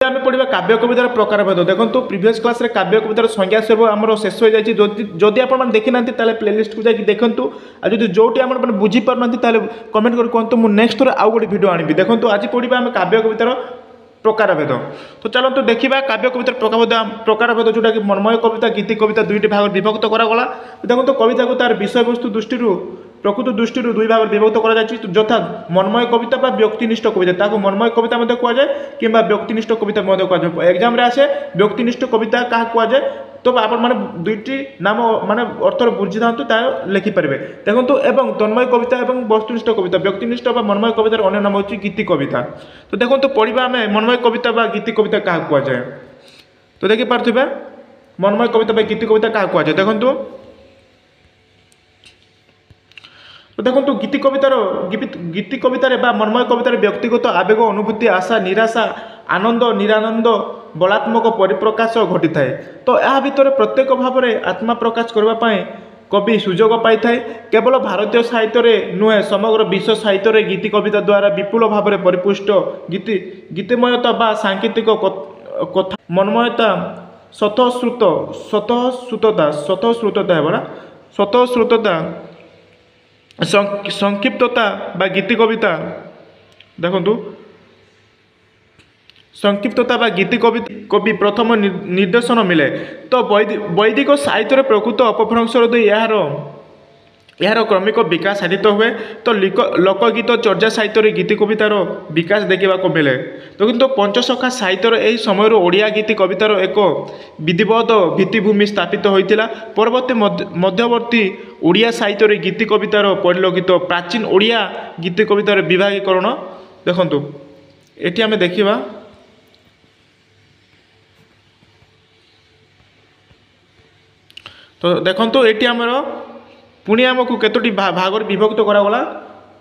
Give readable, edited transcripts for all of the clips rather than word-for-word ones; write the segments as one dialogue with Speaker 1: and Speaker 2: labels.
Speaker 1: आम पढ़ा काव्य कवितार प्रकार भेद। देखो प्रीवियस क्लास रे काव्य कवितार संज्ञा सब आम शेष हो जाए। जदि आप देखी ना प्लेलिस्ट को जाकि देखूँ। आज जोटी आप बुझी पारना कमेंट कर कहतु मुझे नेक्स्ट थोड़ा आउ गोटे वीडियो आनी। देखो आज पढ़ा आम काव्य कवितार प्रकार भेद। तो चलते देखा काव्य कवितार प्रकार भेद जोटा कि मनमय कविता गीति कविता दुईटी भाग विभक्त करागला। देखो कविता को तार विषय वस्तु दृष्टि प्रकृत दृष्टि दुई भाग विभक्त करा यथा मनमय कविता बा व्यक्तिनिष्ठ कविता ताको मनमय कविता कहुए कि व्यक्तिनिष्ठ कविता कहुए। एग्जाम रे आसे व्यक्तिनिष्ठ कविता क्या कहुए। तो आपण मैंने दुईटी नाम माने अर्थ बुझी था लिखिपारे। देखो एवं तन्मय कविता और वस्तुनिष्ठ कविता व्यक्तिनिष्ठ मनमय कवितार अन्य नाम होची गीति कविता। तो देखो पढ़ा आम मनमय कविता बा गीति कविता क्या कहुए। तो देखिपे मनमय कविता बा गीति कविता क्या कहुए। देखो तो देखो गीति कवितार मनमय कवितार व्यक्तिगत आवेग अनुभूति आशा निराशा आनंद निरानंद बलात्मक परिप्रकाश घटी थाए। तो यह भितर प्रत्येक भाव में आत्मा प्रकाश करने कवि सुजोग पाई थाए। केवल भारतीय साहित्य में नुहे समग्र विश्व साहित्य में गीति कविता द्वारा विपुल भाव में परिपुष्ट गीतिमयता बा सांकेतिक कथा मनमयता स्वतःश्रुतता संक्षिप्तता बा गीति कविता। देखो संक्षिप्तता बा गीति कवि प्रथम निर्देशन मिले। तो वैदिक साहित्य प्रकृत अपभ्रंश यार क्रमिक विकास साधित हुए। तो लोकगीत चर्चा साहित्य गीति कवितार विकास देखा मिले। तो किंतु पंचसखा साहित्य यही समय ओडिया गीति कवितार एक विधिवत भित्तिभूमि स्थापित होता। परवर्ती मध्यवर्ती ओडिया साहित्य गीति कवितार परिलक्षित प्राचीन ओडिया गीति कवितार विभागीकरण। देखो ये आम देखा तो देखो ये आमर पुणी आमको केतोटी भाग विभक्त करागला।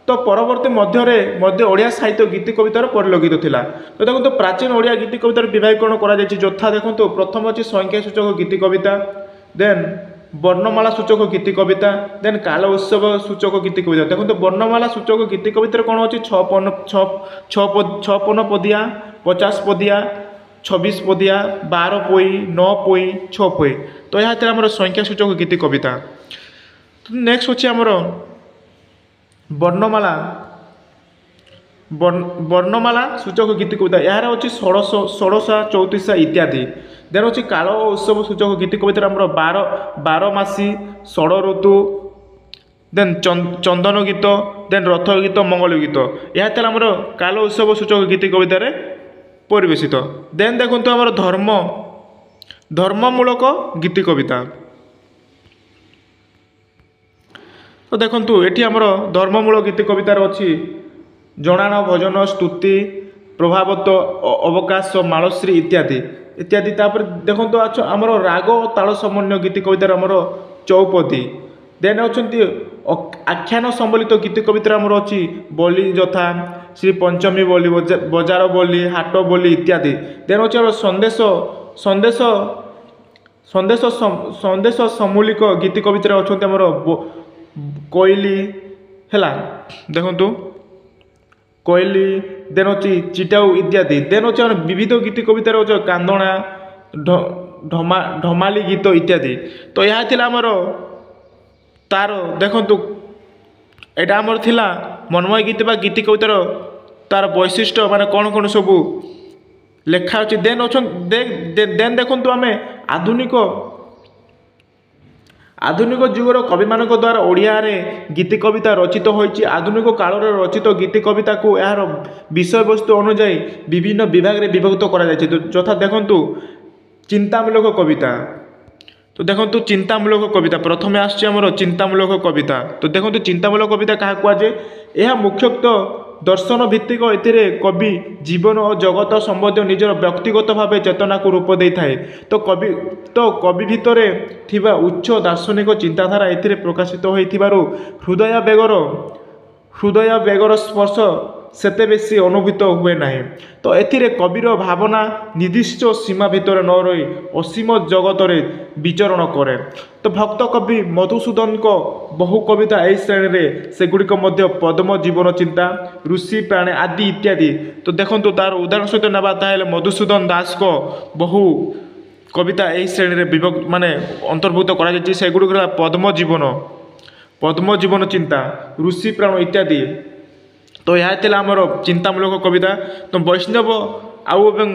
Speaker 1: तो परवर्ती मध्य ओडिया साहित्य गीति कवितार परिलक्षित थिला। तो देखो प्राचीन ओडिया गीति कवितार विभागीकरण करा जायछि। यथा देखो प्रथम अच्छी संख्या सूचक गीति कविता, देन वर्णमाला सूचक गीति कविता, देन काल उत्सव सूचक गीति कविता। देखो वर्णमाला सूचक गीति कवितार कौन अच्छी 56 पदिया 50 पदिया 26 पदिया 12 पोई 9 पोई 6 पोई। तो यह आम संख्या सूचक गीति कविता। तो नेक्स्ट अच्छे आमर वर्णमाला सूचक गीति कविता। यार अच्छी षोड़शा चौतीसा इत्यादि। देन अच्छी काल उत्सव सूचक गीति कवितार आमर 12 मासी 16 ऋतु, देन चंदन गीत, देन रथ गीत मंगल गीत। यह आमर काल उत्सव सूचक गीति कवितार परिवेशित। देन देखो आमर धर्ममूलक गीति कविता। तो देखो ये आमर धर्ममूलक गीति कवितार अच्छी जनाण भजन स्तुति प्रभावत अवकाश मालश्री इत्यादि इत्यादि। तापर देखो आमर राग और ताल समन्वय गीति कवितार आमर चौपदी। देन अच्छी आख्यान सम्बलित गीति कवितार आमर अच्छी बोली यथा श्री पंचमी बोली बजार बोली हाट बोली इत्यादि। देन अच्छे संदेश समूलिक गीति कवितार अच्छे आमर कोइली है। देखु कोइली देन अच्छी चिटाऊ इत्यादि। देन अच्छे विविध गीति कवितार अच्छे कांदणा ढमाली गीत इत्यादि। तो यह आमर तार देखु यहाँ आमर थिला मनमय गीत बा गीति कवितार तार वैशिष्ट्य माने कौन कौन सब लेखा अच्छी। देन देखु आम आधुनिक जुगर कवि मान द्वारा ओडिया रे गीति कविता रचित होइछि। आधुनिक काल रचित गीति कविता को यार विषय वस्तु अनुଯାयी विभिन्न विभाग रे विभक्त करा जायछि। यथा देखंतु चिंतामूलक कविता। तो देखो चिंतामूलक कविता प्रथम आसछि हमर चिंतामूलक कविता। तो देखो चिंतामूलक कविता क्या कहुए। यह मुख्यतः दर्शन भित्तिक एथिरे कवि जीवन और जगत संबंधी निजर व्यक्तिगत भाव चेतना को रूप दे थाए। तो कवि भितर थिबा उच्च दार्शनिक चिंताधारा एथिरे प्रकाशित होइथिबारु हृदय बेगर स्पर्श ସେତେ ବେଶୀ ଅନୁଭୂତ ହୁଏ ନାହିଁ। ତ ଏଥିରେ କବିର ଭାବନା ନିର୍ଦ୍ଦିଷ୍ଟ ସୀମା ଭିତରେ ନ ରହି ଅସୀମ ଜଗତରେ ବିଚରଣ କରେ। ତ ଭକ୍ତ କବି ମଧୁସୂଦନଙ୍କ ବହୁ କବିତା ଏହି ଶ୍ରେଣୀରେ, ସେଗୁଡ଼ିକ ମଧ୍ୟ ପଦ୍ମ ଜୀବନ ଚିନ୍ତା, ଋଷି ପ୍ରାଣୀ ଆଦି ଇତ୍ୟାଦି। ତ ଦେଖନ୍ତୁ ତାର ଉଦାହରଣ ସହିତ ନେବା ତାହେଲେ ମଧୁସୂଦନ ଦାସଙ୍କ ବହୁ କବିତା ଏହି ଶ୍ରେଣୀରେ ମାନେ ଅନ୍ତର୍ଭୁକ୍ତ କରାଯାଇଛି। ସେଗୁଡ଼ିକ ହେଲା ପଦ୍ମ ଜୀବନ ଚିନ୍ତା, ଋଷି ପ୍ରାଣ ଇତ୍ୟାଦି। ତ ଏହା ଥିଲା ଆମର ଚିନ୍ତାମୂଳକ କବିତା। ତ ବୈଷ୍ଣବ ଆଉ ଏବଂ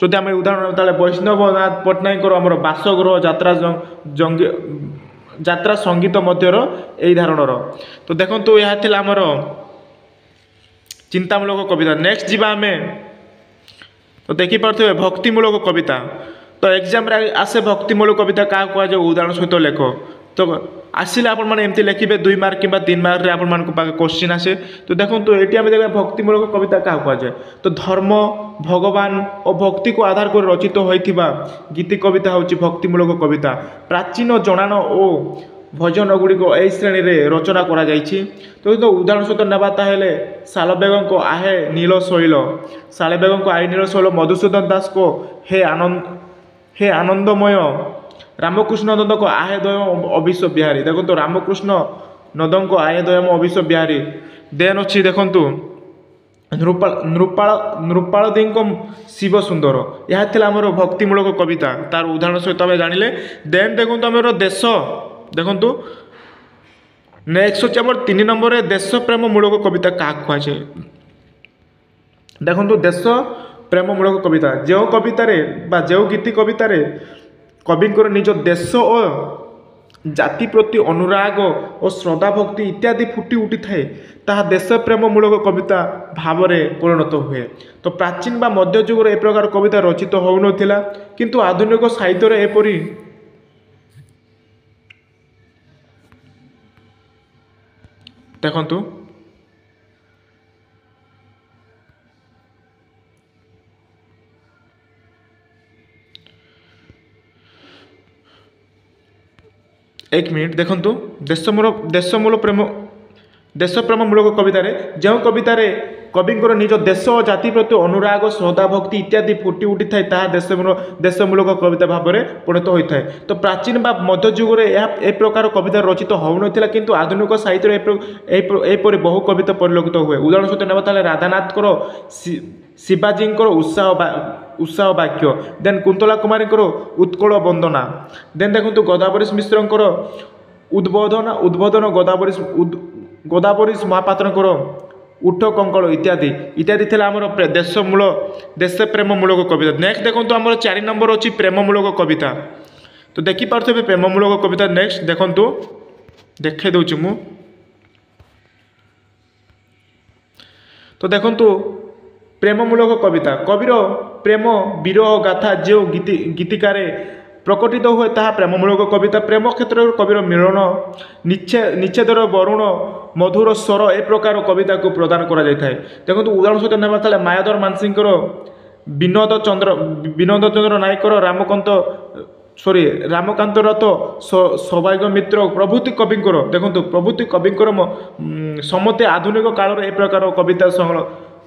Speaker 1: ଯଦି ଆମେ ଉଦାହରଣ ନେବା ତାହେଲେ ବୈଷ୍ଣବନାଥ ପଟ୍ଟନାୟକଙ୍କର ଆମର ବାସଗୃହ ଯାତ୍ରା ସଙ୍ଗୀତ ମଧ୍ୟର ଏହି ଧାରଣର। ତ ଦେଖନ୍ତୁ ଏହା ଥିଲା ଆମର ଚିନ୍ତାମୂଳକ କବିତା। ନେକ୍ସଟ ଯିବା ଆମେ, ତ ଦେଖିପାରୁଥିବେ ଭକ୍ତିମୂଳକ କବିତା। ତ ଏକ୍ଜାମ୍ରେ ଆସେ ଭକ୍ତିମୂଳକ କବିତା କାହାକୁ କୁହାଯାଏ, ଉଦାହରଣ ସହିତ ଲେଖ। ତ ଆସିଲେ ଆପଣମାନେ ଏମିତି ଲେଖିବେ 2 ମାର୍କ କିମ୍ବା 3 ମାର୍କରେ ଆପଣମାନଙ୍କ ପାଖେ କୋଶ୍ଚିନ୍ ଆସେ। ତ ଦେଖନ୍ତୁ ଏଠି ଆମେ ଦେଖିବା ଭକ୍ତିମୂଳକ କବିତା କାହାକୁ କୁହାଯାଏ। ତ ଧର୍ମ, ଭଗବାନ ଓ ଭକ୍ତିକୁ ଆଧାର କରି ରଚିତ ହୋଇଥିବା ଗୀତି କବିତା ହେଉଛି ଭକ୍ତିମୂଳକ କବିତା। ପ୍ରାଚୀନ ଜଣାଣ ଓ ଭଜନ ଗୁଡ଼ିକ ଏହି ଶ୍ରେଣୀରେ ରଚନା କରାଯାଇଛି। ତ ଉଦାହରଣ ସହିତ ନେବା ତାହେଲେ ଶାଲବେଗଙ୍କ ଆହେ ନୀଳ ଶୈଳ, ମଧୁସୂଦନ ଦାସଙ୍କ ହେ ଆନନ୍ଦମୟ, ରାମକୃଷ୍ଣ ନନ୍ଦଙ୍କ ଆହେ ଦୟମ ଅବିଶ୍ଵ ବିହାରୀ। ଦେଖନ୍ତୁ ରାମକୃଷ୍ଣ ନନ୍ଦଙ୍କ ଆହେ ଦୟମ ଅବିଶ୍ଵ ବିହାରୀ। ଦେନ୍ ଅଛି ଦେଖନ୍ତୁ ନୃପାଳଦୀଙ୍କ ଶିବ ସୁନ୍ଦର। ଏହା ଥିଲା ଆମର ଭକ୍ତିମୂଳକ କବିତା, ତାର ଉଦାହରଣ ସହିତ ଆମେ ଜାଣିଲେ। ଦେନ୍ ଦେଖନ୍ତୁ ଆମର ଦେଶ, ଦେଖନ୍ତୁ ନେକ୍ସଟ ଅଛି ଆମର 3 ନମ୍ବରରେ ଦେଶ ପ୍ରେମ ମୂଳକ କବିତା କାହାକୁ କୁହାଯାଏ। ଦେଖନ୍ତୁ ଦେଶ ପ୍ରେମ ମୂଳକ କବିତା, ଯେଉଁ କବିତାରେ ବା ଯେଉଁ ଗୀତି କବିତାରେ କବିଙ୍କର ନିଜ ଦେଶ ଓ ଜାତି ପ୍ରତି ଅନୁରାଗ ଓ ଶ୍ରଦ୍ଧା ଭକ୍ତି ଇତ୍ୟାଦି ଫୁଟି ଉଠିଥାଏ, ତାହା ଦେଶ ପ୍ରେମ ମୂଳକ କବିତା ଭାବରେ ପରିଣତ ହୁଏ। ତ ପ୍ରାଚୀନ ବା ମଧ୍ୟଯୁଗରେ ଏ ପ୍ରକାର କବିତା ରଚିତ ହେଉନଥିଲା, କିନ୍ତୁ ଆଧୁନିକ ସାହିତ୍ୟରେ ଏପରି ଦେଖନ୍ତୁ एक मिनिट देखନ୍ତୁ देश प्रेम मूलक कवितारे जो कवितारे कविंकर निज देश और जाति प्रति अनुराग श्रद्धा भक्ति इत्यादि फुटी उठी थाए ताहा देशमूलक कविता भाव में परिणत होता है। तो प्राचीन बा मध्ययुगे ए प्रकार कविता रचित होउनथिला, किंतु आधुनिक साहित्य एपरि बहु कविता परिलक्षित हुए। उदाहरण सहित नेबा ताले राधानाथकर शिवाजींकर उत्साह वाक्य, देन कुंतला कुमारींकर उत्कल वंदना, देन देखंतु गोदावरीश मिश्रंकर उद्बोधन गोदावरीश महापात्रंकर उठ कंकड़ इत्यादि इत्यादि थिला हमर देश प्रेम मूलक कविता। नेक्स्ट देखंतु हमर 4 नंबर अछि प्रेम मूलक कविता। तो देखि पारथबे प्रेम मूलक कविता। नेक्स्ट देखंतु देखे दउछि मु, तो देखंतु प्रेममूलक कविता कविर प्रेम विरह गाथा जो गीतिकारे प्रकटित हुए ताहा प्रेममूलक कविता। प्रेम क्षेत्र कविर मिलन निच्छेदर वरुण मधुर स्वर ए प्रकार कविता को प्रदान करा जाय थाए। देखंतु उदाहरण सहित नेबा ताले मायाधर मानसिंहकर विनोद चंद्र नायकर रामकांत रथ सौभाग्य मित्र प्रभृति कविंकर, देखंतु प्रभृति कविंकर समते आधुनिक काल ए प्रकार कविता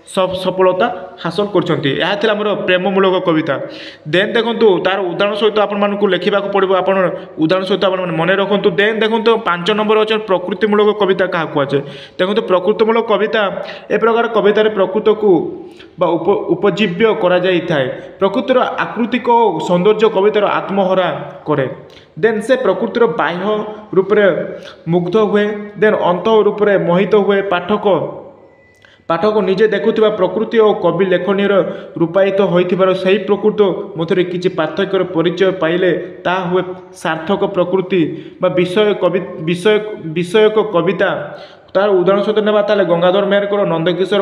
Speaker 1: सफलता हासिल करछंती। यह थिला हमर प्रेममूलक कविता। देन देखंतु तार उदाहरण सहित आपण मानकु लेखिबाक पड़िबो, आपण उदाहरण सहित आपण मने रखंतु। देन देखंतु 5 नंबर अछि प्रकृतिमूलक कविता काहा कुआछे। देखंतु प्रकृतिमूलक कविता ए प्रकार कवितार प्रकृति को बा उपजीव्य करा जाय थाए। प्रकृतिर आकृतिक सौंदर्य कवितार आत्महरा करे। देन से प्रकृतिर बाह्य रूप रे मुग्ध हुए, देन अंत रूप रे मोहित हुए। पाठक निजे देखुवा प्रकृति और कवि लेखनी रूपायित होइथिबार सही प्रकृति मध्य किसी पार्थक्यर परिचय पाइले ता हुए सार्थक प्रकृति बा विषयक कविता। तार उदाहरण सहित नेबा ताले गंगाधर मेहरकर नंदकिशोर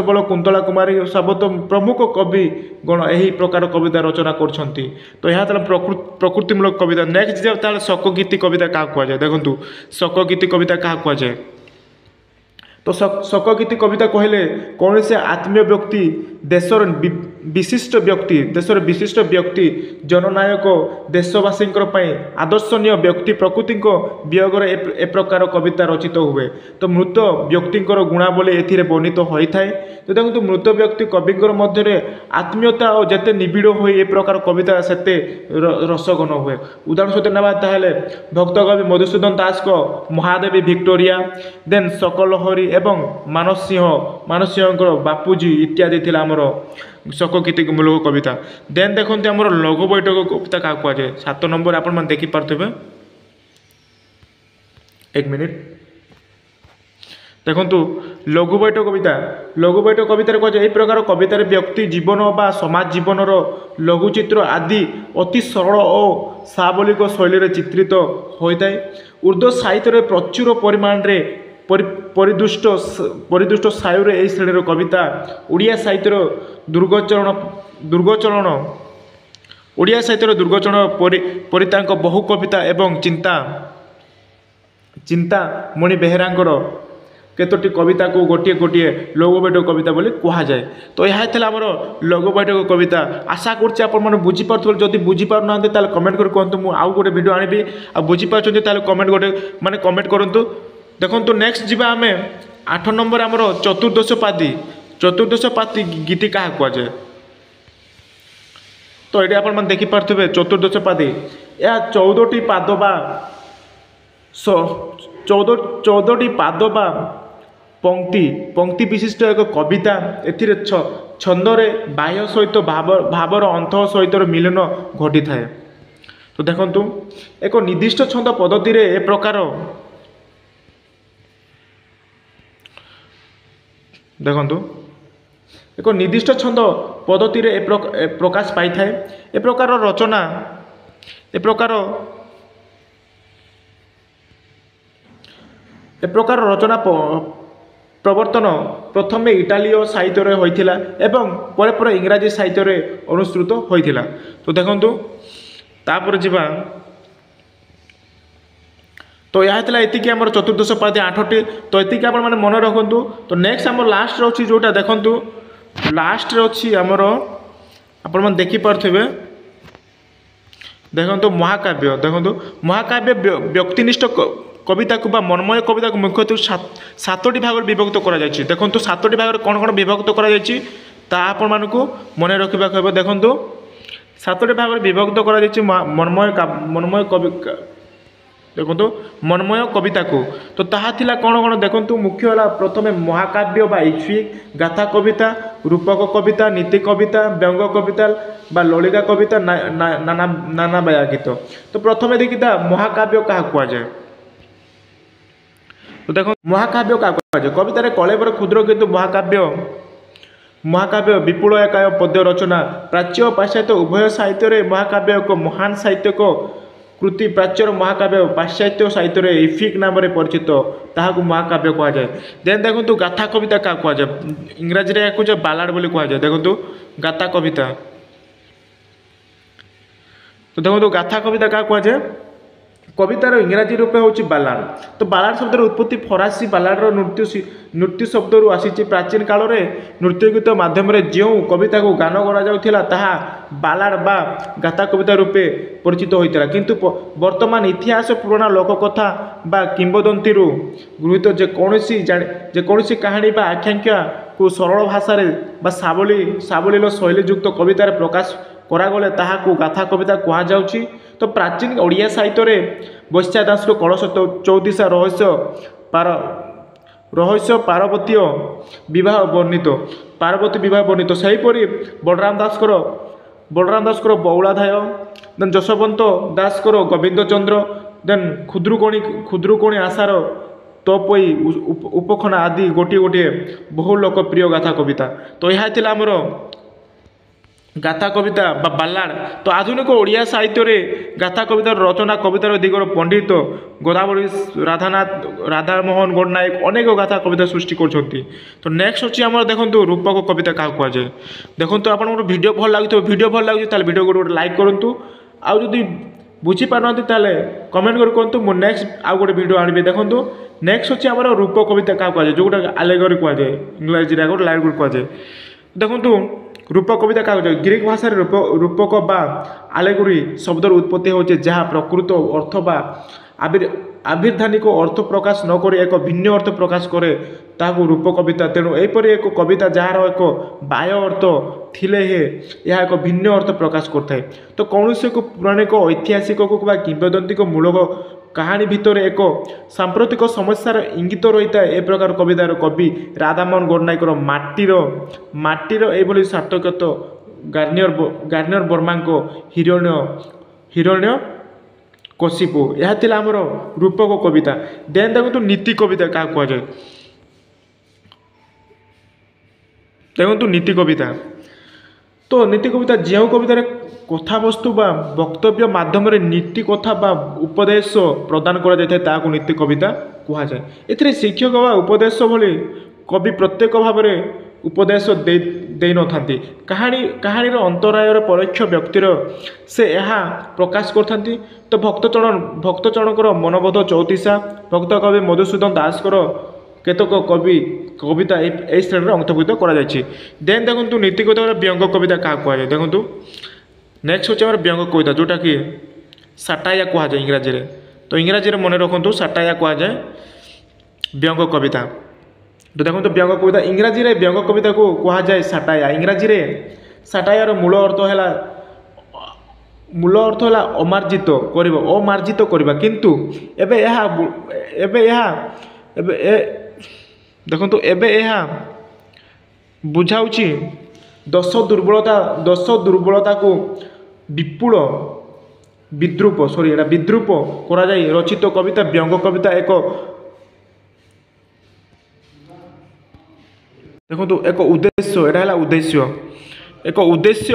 Speaker 1: बल कुंतला कुमारी साबत प्रमुख कवि गण यही प्रकार कविता रचना करछंती। तो यह प्रकृतिमूलक कविता। नेक्स्ट ताले शोकगीति कविता क्या कहुए। देखंतु शोकगीति कविता क्या कहुए। तो शोकगीति कविता कहले कौन से आत्मीय व्यक्ति विशिष्ट व्यक्ति देशर विशिष्ट व्यक्ति जननायक देशवासी आदर्शनीय व्यक्ति प्रकृति वियोगर ए प्रकार कविता रचित हुए। तो मृत व्यक्ति गुणावली ए वर्णित होता है। तो देखो मृत व्यक्ति कवि मध्य आत्मीयता और जिते निबिड़ हो ए प्रकार कविता से रसघन हुए। उदाहरण सहित ना भक्त कवि मधुसूदन दास को महादेवी भिक्टोरिया देन सकलहरी एवं मानस सिंह बापूजी इत्यादि थिला आमर शोकगीति मूलक कविता। देन देखते आमर लघु बैठक कविता क्या कहुए 7 नंबर आपण देखिपे। एक मिनिट देखु लघु बैठक कविता। लघु बैठक कवितार कहुए यही प्रकार कवितार व्यक्ति जीवन बा समाज जीवन लघुचित्र आदि अति सरल और सावलिक शैली चित्रित होता है। उर्दू साहित्य प्रचुर परिमाण परिदुष्ट सायुरे यही श्रेणी कविता ओडिया साहित्यर दुर्गचरण ओडिया साहित्यर दुर्गचरण परितांक बहु कविता एवं चिंता मणि बेहेरांकर केतोटी कविता को गोटे गोटे लघु बैठक कविता बोली कह जाए। तो यह आमर लघु बैठक कविता। आशा करछि आपण माने बुझी पारथुल। जदि बुझी पार ना ताले कमेंट कर कहतु मु आउ गोटे वीडियो आनिबी। आ बुझी पारछन्ते ताले कमेंट गोटे माने कमेंट करंतु। देखंतु नेक्स्ट जिबा आमे 8 नंबर आमर चतुर्दश पाती गीति क्या कह जाए। तो ये आपण देखि पारथुबे चतुर्दश पादी या 14टी पाद बा 14टी पाद बा पंक्ति विशिष्ट एक कविता। एथिरे छंदरे बाह्य सहित भावर अंत सहित मिलन घटी थाए। तो देखंतु एक निर्दिष्ट छंद पद्धति रे ए प्रकार देखंतु एक निर्दिष्ट छंद पद्धति रे प्रकाश पाई थाए। ए प्रकार रचना प्रवर्तन प्रथमे इटालीय साहित्य रे होइथिला एवं परे परे इंग्राजी साहित्य रे अनुसृत होइथिला। तो देखंतु तापर जिबा तो यह एतिकी आमर चतुर्दश पादी 8टी। तो एतिकी आपण माने मन रखंतु। तो नेक्स्ट आमर लास्ट रे अछि जोटा देखंतु लास्ट रे अछि आमर आपण माने देखि पारथिबे। देखंतु महाकाव्य। देखंतु महाकाव्य व्यक्तिनिष्ठ कविता को बा मनमय कविता को मुख्यतः 7टी भाग विभक्त करा जायछि। देखंतु 7टी भाग कौन कौन विभक्त करा जायछि ता आपण मानकु मने रखिबा कहबे। देखंतु 7टी भाग विभक्त करा जायछि मनमय कवि देखो मनमय कविता को। तो ताहा थिला कौन कौन देखंतु मुख्य होला प्रथमे महाकाव्य बा इक्ष्विक गाथा कविता रूपक कविता नीति कविता व्यंग कविता बा ललिका कविता नाना बाया गीत। तो प्रथमे देखिता महाकाव्य क्या कह जाए। तो देखो महाकाव्य क्या कह जाए कवितार कलेबर क्षुद्र किंतु महाकाव्य विपुल एकाय पद्य रचना। प्राच्य और पाश्चात्य उभय साहित्य महाकाव्य एक महान साहित्यिक कृति। प्राच्यर महाकाव्य पाश्चात्य साहित्य इफिक नाम परिचित ताहाकु महाकाव्य कह जाए। देन देखो गाथा कविता क्या कह जाए इंग्राजी रे याकु बालाड बोली कह जाए। देखो गाथा कविता। तो देखो गाथा कविता क्या कह जाए कवितार इंग्राजी रूप हूँ बालाड। तो बालाड शब्दर उत्पत्ति फरासी बालाडर नृत्य शब्द आसी। प्राचीन काल में नृत्य गीत माध्यम जो कविता को गान करा ताहा बालाड बा गाथा कविता रूपे परिचित होता। किंतु वर्तमान इतिहास पुराना लोककथा बा किंबदंती गृहीत जेकोसी कहानी बा आख्यायिका को सरल भाषा बा सावलील शैलीयुक्त कवितार प्रकाश करागले ताहाकु गाथा कविता कह जाउछि। तो प्राचीन ओडिया साहित्य रे वैश्या दास को कलश चौदिशा रहस्य पार्वती विवाह वर्णित सेहीपरि बलराम दास बौलाधाय देन जशवंत दास गोविंद चंद्र देन क्षुद्रुकोणी आशार तोपई उपखना आदि गोटे गोटे बहु लोकप्रिय गाथा कविता। तो यह थिला हमर गाथा कविता बा बालाड। तो आधुनिक ओडिया साहित्य रे गाथा कवितार रचना कवितार दिगर पंडित गोदावरी राधामोहन गणनायक अनेक गाथा कविता सृष्टि करछंती। तो नेक्स्ट अछि हमर देखंतु रूपक कविता का कह जाए। देखंतु आपन वीडियो भल लागतो वीडियो ताले वीडियो को लाइक करंतु। आ जदि बुझी पारनती ताले कमेंट कर कहंतु मु नेक्स्ट आ गोटे वीडियो आनिबे। देखंतु नेक्स्ट अछि हमर रूपक कविता का कह जाए जोटा आलेगरी कह जाए इंग्लिश रे लाइक कह जाए। देखंतु রূপক কবিতা কাকে কুযায় গ্রিক ভাষার রূপক বা আলেগোরি শব্দর উৎপত্তি হচ্ছে যা প্রকৃত অর্থ বা আবির্ধানিক অর্থ প্রকাশ ন করে এক ভিন্ন অর্থ প্রকাশ করে তাহাকে রূপ কবিতা। তেণু এইপরি এক কবিতা যাହାର এক বাহ্য অর্থ থিলে হে ଏହା ଏକ ଭିନ୍ନ ଅର୍ଥ ପ୍ରକାଶ କରିଥାଏ। ତ କୌଣସି ଏକ ପୌରାଣିକ ଐତିହାସିକ ବା କିମ୍ବଦନ୍ତିକ ମୂଳକ କାହାଣୀ ଭିତରେ ଏକ ସାମ୍ପ୍ରତିକ ସମସ୍ୟାର ଇଙ୍ଗିତ ରହିଥାଏ। ଏ ପ୍ରକାର କବିତାର କବି ରାଧାମୋହନ ଗଡ଼ନାୟକର ମାଟିର ଏଇଭଳି ସାର୍ଥକତ ଗାର୍ନିୟର ବର୍ମାଙ୍କ ହିରଣ୍ୟ କଶିପୁ ଏହା ଥିଲା ଆମର ରୂପକ କବିତା। ଦେନ୍ ଦେଖନ୍ତୁ ନୀତି କବିତା କାହାକୁ କୁହାଯାଏ। ଦେଖନ୍ତୁ ନୀତି କବିତା। ତ ନୀତି କବିତା ଯେଉଁ କବିତାରେ କଥାବସ୍ତୁ ବା ବକ୍ତବ୍ୟ ମାଧ୍ୟମରେ ନୀତି କଥା ବା ଉପଦେଶ ପ୍ରଦାନ କରାଯାଇଥାଏ ତାହାକୁ ନୀତି କବିତା କୁହାଯାଏ। ଏଥିରେ ଶିକ୍ଷକ ବା ଉପଦେଶ ଭଳି କବି ପ୍ରତ୍ୟେକ ଭାବରେ ଉପଦେଶ ଦେଇନଥାନ୍ତି। କାହାଣୀର ଅନ୍ତରାୟର ପରୋକ୍ଷ ବ୍ୟକ୍ତିର ସେ ଏହା ପ୍ରକାଶ କରିଥାନ୍ତି। ତ ଭକ୍ତଚରଣଙ୍କର ମନୋବୋଧ ଚଉତିଶା ଭକ୍ତ କବି ମଧୁସୂଦନ ଦାସଙ୍କର କେତେକ କବିତା এই ଶ୍ରେଣୀରେ ଅନ୍ତର୍ଭୁକ୍ତ କରାଯାଇଛି। ଦେନ୍ ଦେଖନ୍ତୁ ନୀତି କବିତା ବ୍ୟଙ୍ଗ କବିତା କାହାକୁ କୁହାଯାଏ। ଦେଖନ୍ତୁ ନେକ୍ସଟ ହେଉଛି ଆମର ବ୍ୟଙ୍ଗ କବିତା ଯେଉଁଟାକି ସାଟାୟା କୁହାଯାଏ ଇଂରାଜୀରେ। ତ ଇଂରାଜୀରେ ମନେ ରଖନ୍ତୁ ସାଟାୟା କୁହାଯାଏ ବ୍ୟଙ୍ଗ କବିତା। ତ ଦେଖନ୍ତୁ ବ୍ୟଙ୍ଗ କବିତା ଇଂରାଜୀରେ ବ୍ୟଙ୍ଗ କବିତାକୁ କୁହାଯାଏ ସାଟାୟା। ଇଂରାଜୀରେ ସାଟାୟାର ମୂଳ ଅର୍ଥ ହେଲା ଅମାର୍ଜିତ କରିବା। କିନ୍ତୁ ଏବେ ଏହା ବୁଝାଉଛି ଦୋଷ ଦୁର୍ବଳତାକୁ ବିଦ୍ରୂପ କରାଯାଇ ରଚିତ କବିତା ବ୍ୟଙ୍ଗ କବିତା। ଦେଖନ୍ତୁ ଏକ ଉଦ୍ଦେଶ୍ୟ ଏଇଟା ହେଲା ଏକ ଉଦ୍ଦେଶ୍ୟ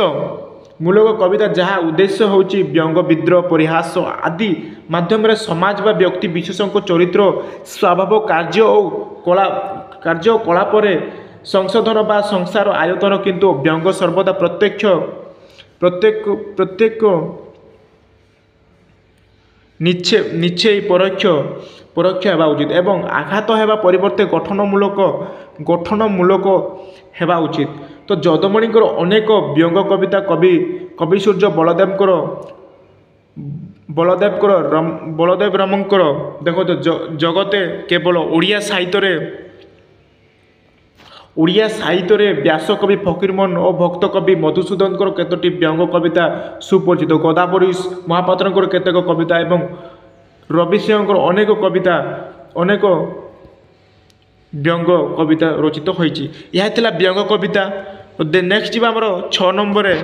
Speaker 1: ମୂଳକ କବିତା ଯାହା ଉଦ୍ଦେଶ୍ୟ ହେଉଛି ବ୍ୟଙ୍ଗ ବିଦ୍ରୋହ ପରିହାସ ଆଦି ମାଧ୍ୟମରେ ସମାଜ ବା ବ୍ୟକ୍ତି ବିଶେଷଙ୍କ ଚରିତ୍ର ସ୍ୱଭାବ କାର୍ଯ୍ୟ ଓ କଳାପରେ ସଂଶୋଧନ ବା ସଂସାର ଆୟତନ। କିନ୍ତୁ ବ୍ୟଙ୍ଗ ସର୍ବଦା ପ୍ରତ୍ୟେକ ନିଶ୍ଚୟ ପରୋକ୍ଷ ହେବା ଉଚିତ ଏବଂ ଆଘାତ ହେବା ପରିବର୍ତ୍ତେ ଗଠନମୂଳକ ହେବା ଉଚିତ। ତ ଯଦୁମଣିଙ୍କର ଅନେକ ବ୍ୟଙ୍ଗ କବିତା କବି ସୂର୍ଯ୍ୟ ବଳଦେବ ରାମଙ୍କର ଦେଖନ୍ତୁ ଜଗତେ କେବଳ ଓଡ଼ିଆ ସାହିତ୍ୟରେ ବ୍ୟାସକବି ଫକୀରମୋହନ ଓ ଭକ୍ତ କବି ମଧୁସୂଦନଙ୍କର କେତୋଟି ବ୍ୟଙ୍ଗ କବିତା ସୁପରିଚିତ। ଗୋଦାବରୀ ମହାପାତ୍ରଙ୍କର କେତେକ କବିତା ଏବଂ ରବି ସିଂହଙ୍କର ଅନେକ ବ୍ୟଙ୍ଗ କବିତା ରଚିତ ହୋଇଛି। ଏହା ଥିଲା ବ୍ୟଙ୍ଗ କବିତା। ନେକ୍ସଟ ଯିବା ଆମର 6 ନମ୍ବରରେ।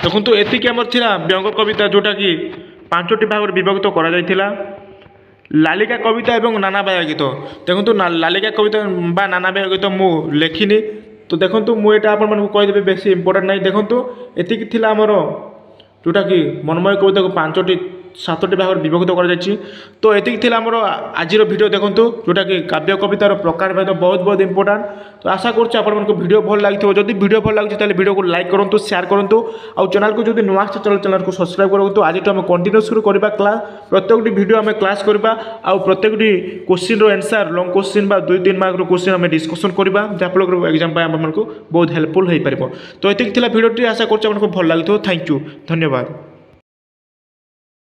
Speaker 1: ଦେଖନ୍ତୁ ଏତିକି ଆମର ଥିଲା ବ୍ୟଙ୍ଗ କବିତା ଯେଉଁଟାକି 5ଟି ଭାଗରେ ବିଭକ୍ତ କରାଯାଇଥିଲା। ଲାଲିକା କବିତା ଏବଂ ନାନାବାୟା ଗୀତ। ଦେଖନ୍ତୁ ଲାଲିକା କବିତା ବା ନାନାବାୟା ଗୀତ ମୁଁ ଲେଖିନି। ତ ଦେଖନ୍ତୁ ମୁଁ ଏଇଟା ଆପଣମାନଙ୍କୁ କହିଦେବି ବେଶୀ ଇମ୍ପୋର୍ଟାଣ୍ଟ ନାହିଁ। ଦେଖନ୍ତୁ ଏତିକି ଥିଲା ଆମର ଯେଉଁଟାକି ମନମୟ କବିତାକୁ 7ଟି ଭାଗରେ ବିଭକ୍ତ କରାଯାଇଛି। ତ ଏତିକି ଥିଲା ଆମର ଆଜିର ଭିଡ଼ିଓ। ଦେଖନ୍ତୁ ଯେଉଁଟାକି କାବ୍ୟ କବିତାର ପ୍ରକାରଭେଦ ବହୁତ ଇମ୍ପୋର୍ଟାଣ୍ଟ। ତ ଆଶା କରୁଛି ଆପଣମାନଙ୍କୁ ଭିଡ଼ିଓ ଭଲ ଲାଗିଥିବ। ଯଦି ଭିଡ଼ିଓ ଭଲ ଲାଗୁଛି ତାହେଲେ ଭିଡ଼ିଓକୁ ଲାଇକ୍ କରନ୍ତୁ, ସେୟାର କରନ୍ତୁ ଆଉ ଚ୍ୟାନେଲକୁ ଯଦି ନୂଆ ଆସିছে ଚ୍ୟାନେଲକୁ ସବସ୍କ୍ରାଇବ୍ କରନ୍ତୁ। ଆଜିଠୁ ଆମେ କଣ୍ଟିନ୍ୟୁଅସ୍ କରିବା କ୍ଲାସ୍। ପ୍ରତ୍ୟେକଟି ଭିଡ଼ିଓ ଆମେ କ୍ଲାସ୍ କରିବା ଆଉ ପ୍ରତ୍ୟେକଟି କୋଶ୍ଚିନ୍ର ଆନ୍ସର୍ ଲଙ୍ଗ କୋଶ୍ଚିନ୍ ବା 2-3 ମାର୍କର କୋଶ୍ଚିନ୍ ଆମେ ଡିସ୍କସନ୍ କରିବା ଯାହାଫଳରେ ଏକ୍ଜାମ୍ ପାଇଁ ଆପଣମାନଙ୍କୁ ବହୁତ ହେଲ୍ପଫୁଲ୍ ହୋଇପାରିବ। ତ ଏତିକି ଥିଲା ଭିଡ଼ିଓଟି। ଆଶା କରୁଛି ଆପଣଙ୍କୁ ଭଲ ଲାଗିଥିବ। ଥ୍ୟାଙ୍କ ୟୁ, ଧନ୍ୟବାଦ।